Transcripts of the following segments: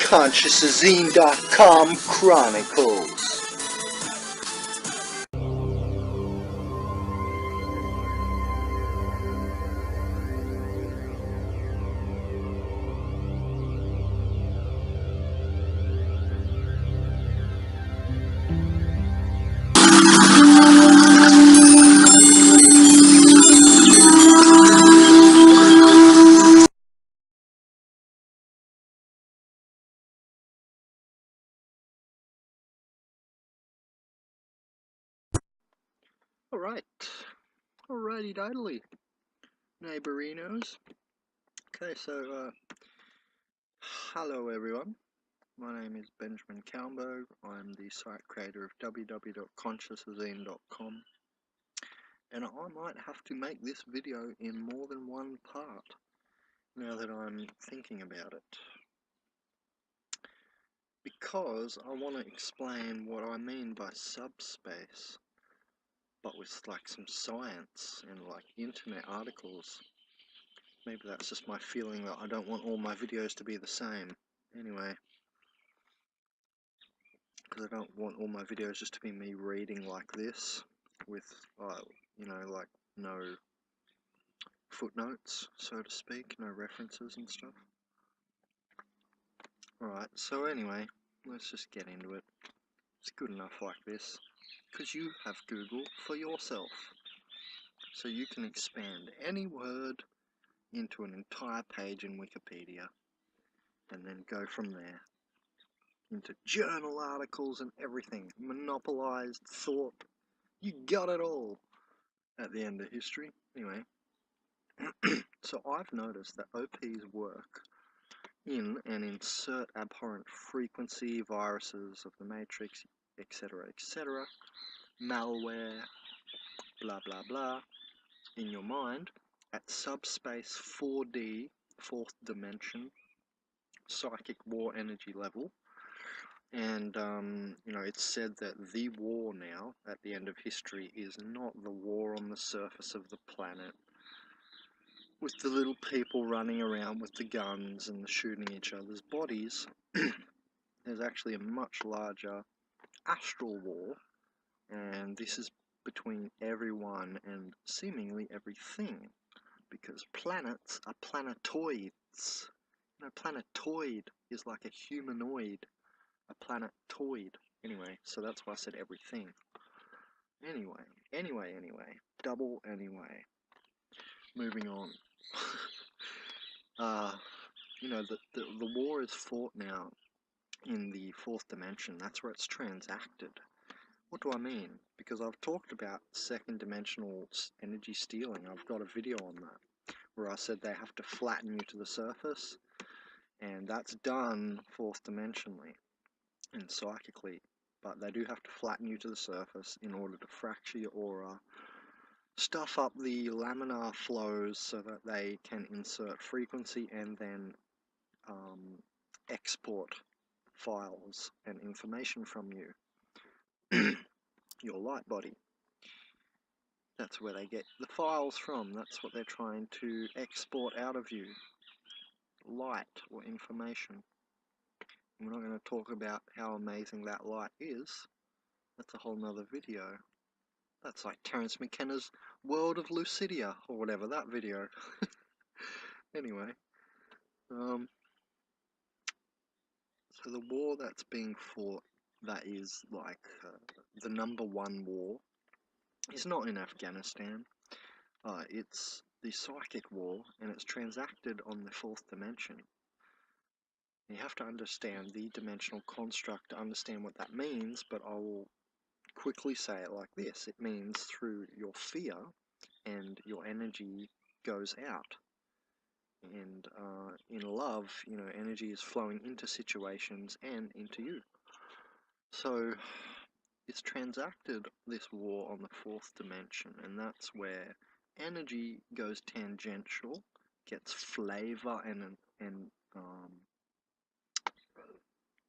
consciousazine.com Chronicles. Alrighty diddly, neighborinos. Okay, so, hello everyone. My name is Benjamin Calmbo. I'm the site creator of www.consciousazine.com, and I might have to make this video in more than one part, now that I'm thinking about it. Because I want to explain what I mean by subspace, but with like some science and like internet articles. Maybe that's just my feeling that I don't want all my videos to be the same. Anyway, because I don't want all my videos just to be me reading like this with, you know, like no footnotes, so to speak, no references and stuff. Alright, so anyway, let's just get into it. It's good enough like this, because you have Google for yourself. So you can expand any word into an entire page in Wikipedia, and then go from there into journal articles and everything. Monopolized thought. You got it all at the end of history. Anyway, so I've noticed that OPs work in and insert abhorrent frequency, viruses of the matrix, etc., etc., malware, blah blah blah, in your mind at subspace 4D, fourth dimension, psychic war energy level. And, you know, it's said that the war now, at the end of history, is not the war on the surface of the planet, with the little people running around with the guns and shooting each other's bodies. There's actually a much larger astral war, and this is between everyone and seemingly everything, because planets are planetoids. You know, planetoid is like a humanoid. A planetoid. Anyway, so that's why I said everything. Anyway. Double anyway. Moving on. You know, the war is fought now in the fourth dimension. That's where it's transacted. What do I mean? Because I've talked about second dimensional energy stealing. I've got a video on that, where I said they have to flatten you to the surface, and that's done fourth dimensionally and psychically, but they do have to flatten you to the surface in order to fracture your aura, stuff up the laminar flows so that they can insert frequency and then export files and information from you, your light body. That's where they get the files from. That's what they're trying to export out of you, light or information. We're not going to talk about how amazing that light is. That's a whole nother video. That's like Terence McKenna's World of Lucidia, or whatever, that video. Anyway. So the war that's being fought, that is like the #1 war, is not in Afghanistan. It's the psychic war, and it's transacted on the fourth dimension. You have to understand the dimensional construct to understand what that means, but I will quickly say it like this. It means through your fear, and your energy goes out. And in love, you know, energy is flowing into situations and into you. So it's transacted, this war, on the fourth dimension, and that's where energy goes tangential, gets flavor and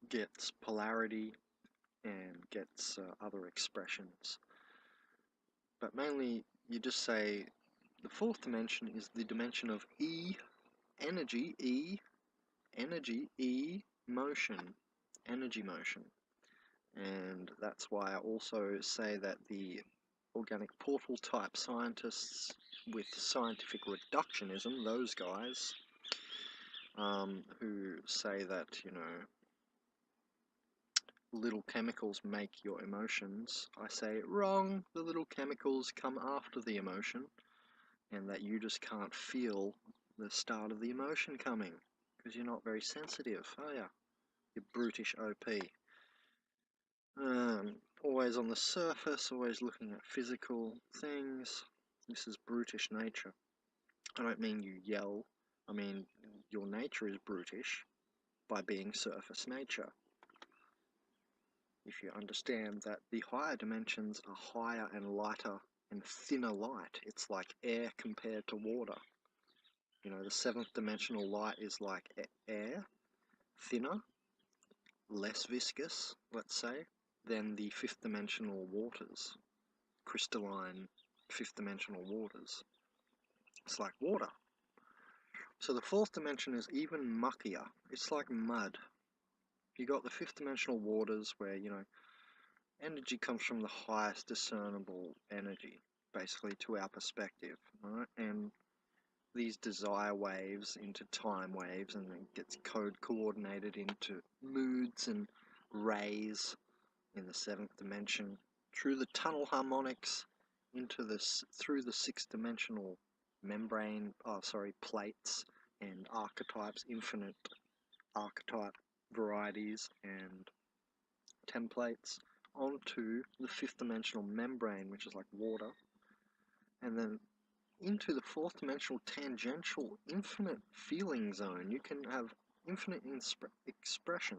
gets polarity, and gets other expressions. But mainly, you just say the fourth dimension is the dimension of E, energy, E motion, energy motion. And that's why I also say that the organic portal type scientists with scientific reductionism, those guys, who say that, you know, little chemicals make your emotions, I say wrong. The little chemicals come after the emotion, and that you just can't feel the start of the emotion coming because you're not very sensitive, are you? You brutish OP. Always on the surface, always looking at physical things. This is brutish nature. I don't mean you yell. I mean your nature is brutish by being surface nature. If you understand that the higher dimensions are higher and lighter and thinner light, it's like air compared to water. You know, the seventh dimensional light is like air, thinner, less viscous, let's say, than the fifth dimensional waters, crystalline fifth dimensional waters. It's like water. So the fourth dimension is even muckier. It's like mud. You got the fifth dimensional waters where, you know, energy comes from the highest discernible energy, basically, to our perspective, right? And these desire waves into time waves, and it gets code coordinated into moods and rays in the seventh dimension, through the tunnel harmonics into this, through the sixth dimensional membrane, plates and archetypes, infinite archetype varieties and templates, onto the fifth dimensional membrane, which is like water, and then into the fourth dimensional tangential infinite feeling zone. You can have infinite expression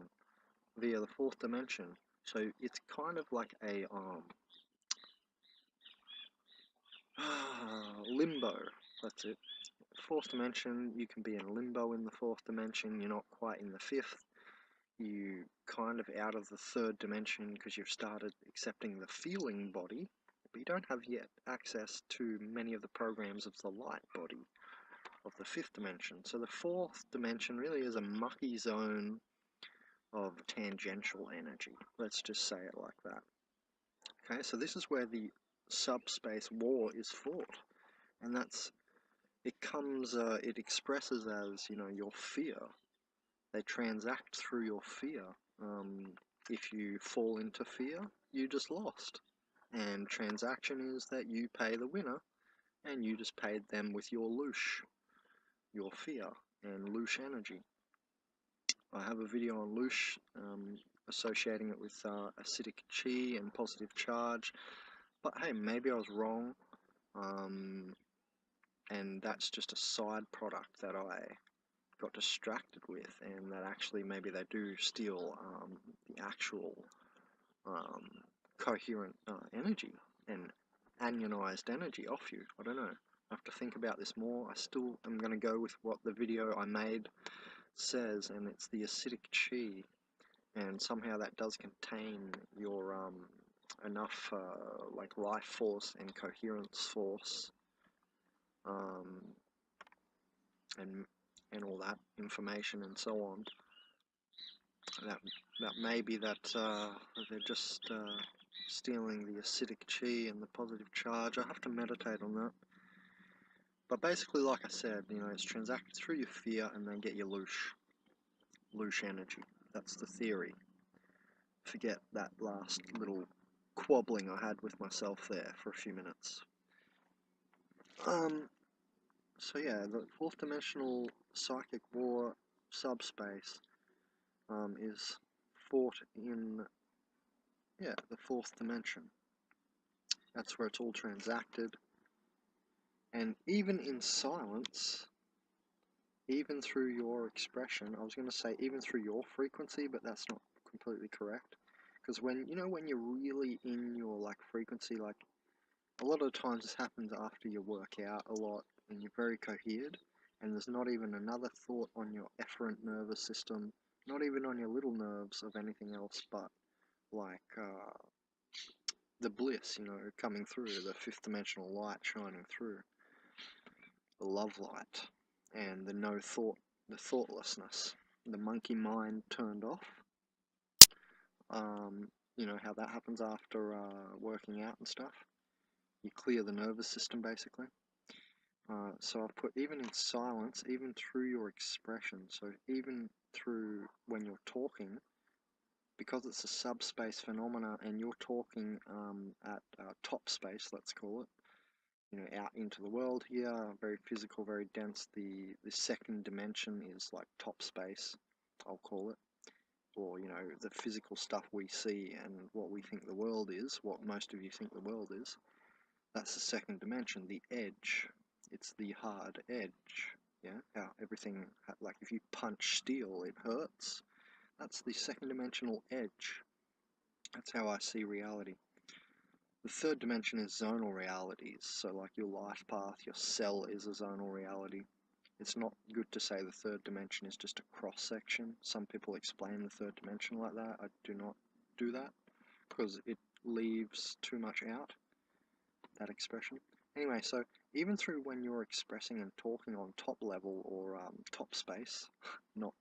via the fourth dimension. So it's kind of like a limbo. That's it. Fourth dimension, you can be in limbo in the fourth dimension. You're not quite in the fifth. You kind of out of the third dimension because you've started accepting the feeling body, but you don't have yet access to many of the programs of the light body of the fifth dimension. So the fourth dimension really is a mucky zone of tangential energy. Let's just say it like that. Okay, so this is where the subspace war is fought, and it expresses as, you know, your fear. They transact through your fear. If you fall into fear, you just lost. And transaction is that you pay the winner, and you just paid them with your loosh, your fear, and loosh energy. I have a video on loosh, associating it with acidic chi and positive charge. But hey, maybe I was wrong, and that's just a side product that I got distracted with, and that actually maybe they do steal the actual coherent energy and anionized energy off you. I don't know. I have to think about this more. I still am going to go with what the video I made says, and it's the acidic chi, and somehow that does contain your enough like life force and coherence force, and all that information and so on. That may be that they're just stealing the acidic chi and the positive charge. I have to meditate on that. But basically, like I said, you know, it's transacted through your fear and then get your loosh energy. That's the theory. Forget that last little quabbling I had with myself there for a few minutes. So yeah, the fourth dimensional psychic war subspace is fought in, yeah, the fourth dimension. That's where it's all transacted. And even in silence, even through your expression, I was going to say even through your frequency, but that's not completely correct. Because when, you know, when you're really in your like frequency, like a lot of times this happens after you work out a lot and you're very cohered, and there's not even another thought on your efferent nervous system, not even on your little nerves of anything else but like the bliss, you know, coming through, the fifth dimensional light shining through, the love light, and the no thought, the thoughtlessness. the monkey mind turned off. You know how that happens after working out and stuff. You clear the nervous system basically. So I've put even in silence, even through your expression, so even through when you're talking, because it's a subspace phenomena and you're talking at top space, let's call it, you know, out into the world here, very physical, very dense. The second dimension is like top space, I'll call it, or you know, the physical stuff we see and what we think the world is, what most of you think the world is. That's the second dimension, the edge. It's the hard edge. Yeah, how everything, like if you punch steel, it hurts. That's the second dimensional edge. That's how I see reality. The third dimension is zonal realities. So like your life path, your cell is a zonal reality. It's not good to say the third dimension is just a cross section. Some people explain the third dimension like that. I do not do that because it leaves too much out, that expression. Anyway, so even through when you're expressing and talking on top level or top space, not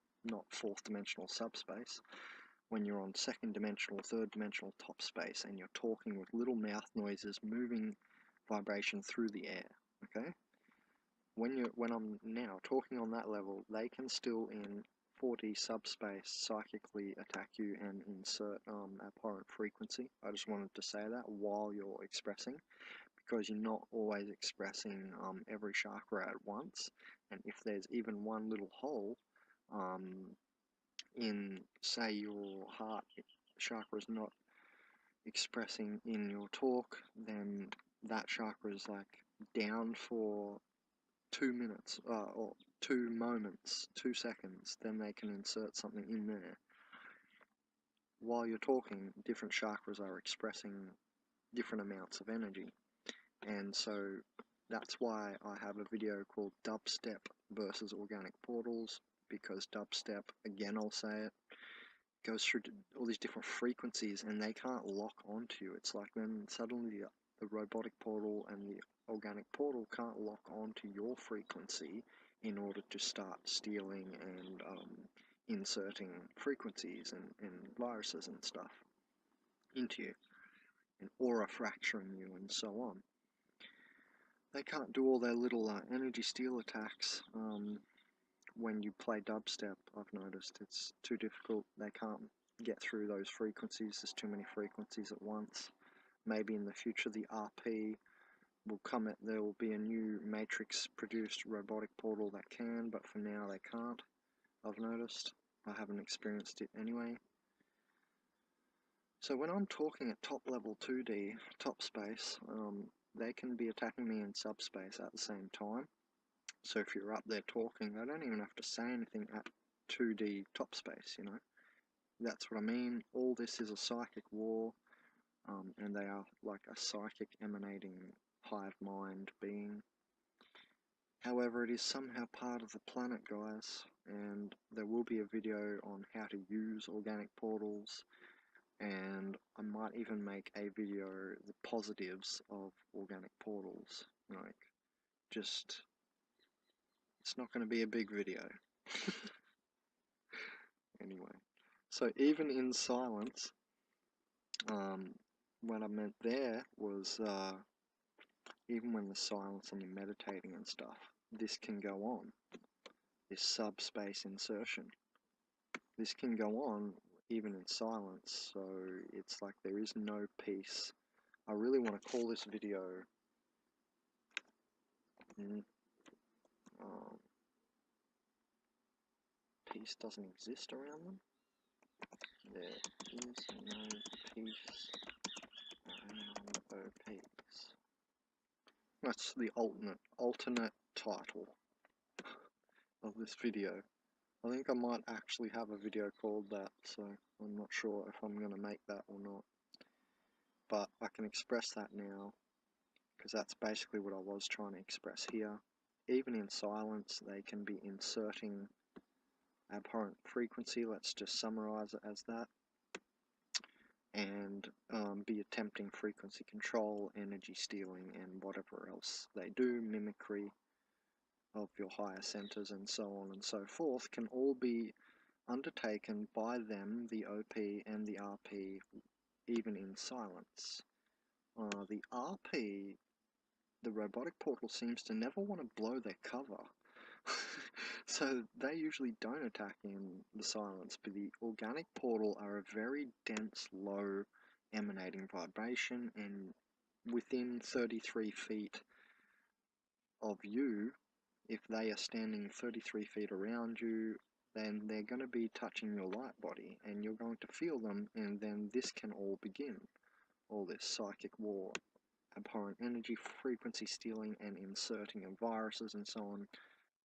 fourth dimensional subspace, when you're on second dimensional, third dimensional top space and you're talking with little mouth noises, moving vibration through the air, okay? When I'm now talking on that level, they can still in 4D subspace psychically attack you and insert abhorrent frequency. I just wanted to say that while you're expressing, because you're not always expressing every chakra at once, and if there's even one little hole in, say, your heart chakra is not expressing in your talk, then that chakra is like down for 2 minutes or 2 moments, 2 seconds, then they can insert something in there. While you're talking, different chakras are expressing different amounts of energy. And so that's why I have a video called Dubstep versus Organic Portals, because dubstep, again I'll say it, goes through all these different frequencies and they can't lock onto you. It's like then suddenly the robotic portal and the organic portal can't lock onto your frequency in order to start stealing and inserting frequencies and viruses and stuff into you, and aura fracturing you and so on. They can't do all their little energy steal attacks when you play dubstep. I've noticed it's too difficult. They can't get through those frequencies. There's too many frequencies at once. Maybe in the future the RP will come at, there will be a new matrix produced robotic portal that can, but for now they can't. I've noticed. I haven't experienced it anyway. So when I'm talking at top level 2D, top space, they can be attacking me in subspace at the same time. So if you're up there talking, they don't even have to say anything at 2D top space, you know. That's what I mean. All this is a psychic war, and they are like a psychic emanating hive mind being. However, it is somehow part of the planet, guys, and there will be a video on how to use organic portals, and I might even make a video, the positives of organic portals. Like, just, it's not going to be a big video. Anyway, so even in silence, what I meant there was even when the silence and you're meditating and stuff, this can go on, this subspace insertion. This can go on even in silence, so it's like there is no peace. I really want to call this video peace doesn't exist around them. There is no peace around OPs. That's the alternate title of this video. I think I might actually have a video called that, so I'm not sure if I'm going to make that or not. But I can express that now, because that's basically what I was trying to express here. Even in silence, they can be inserting abhorrent frequency, let's just summarize it as that, and be attempting frequency control, energy stealing, and whatever else they do, mimicry of your higher centers and so on and so forth, can all be undertaken by them, the OP and the RP, even in silence. The RP, the robotic portal, seems to never want to blow their cover. So they usually don't attack in the silence, but the organic portal are a very dense, low emanating vibration, and within 33 feet of you, if they are standing 33 feet around you, then they're going to be touching your light body, and you're going to feel them, and then this can all begin. All this psychic war, abhorrent energy, frequency stealing, and inserting of viruses and so on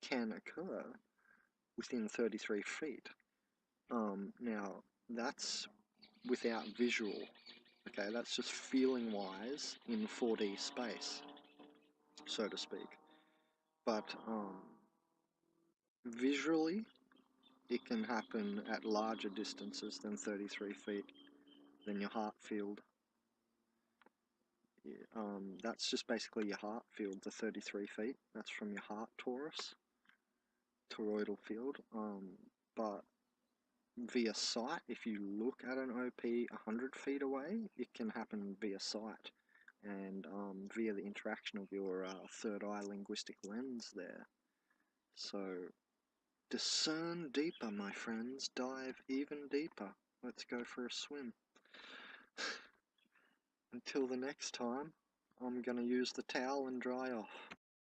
can occur within 33 feet. Now, that's without visual, okay? That's just feeling-wise in 4D space, so to speak. But visually, it can happen at larger distances than 33 feet, than your heart field. That's just basically your heart field, the 33 feet. That's from your heart toroidal field. But via sight, if you look at an OP 100 feet away, it can happen via sight, and via the interaction of your third eye linguistic lens there. So discern deeper, my friends. Dive even deeper. Let's go for a swim. Until the next time, I'm gonna use the towel and dry off.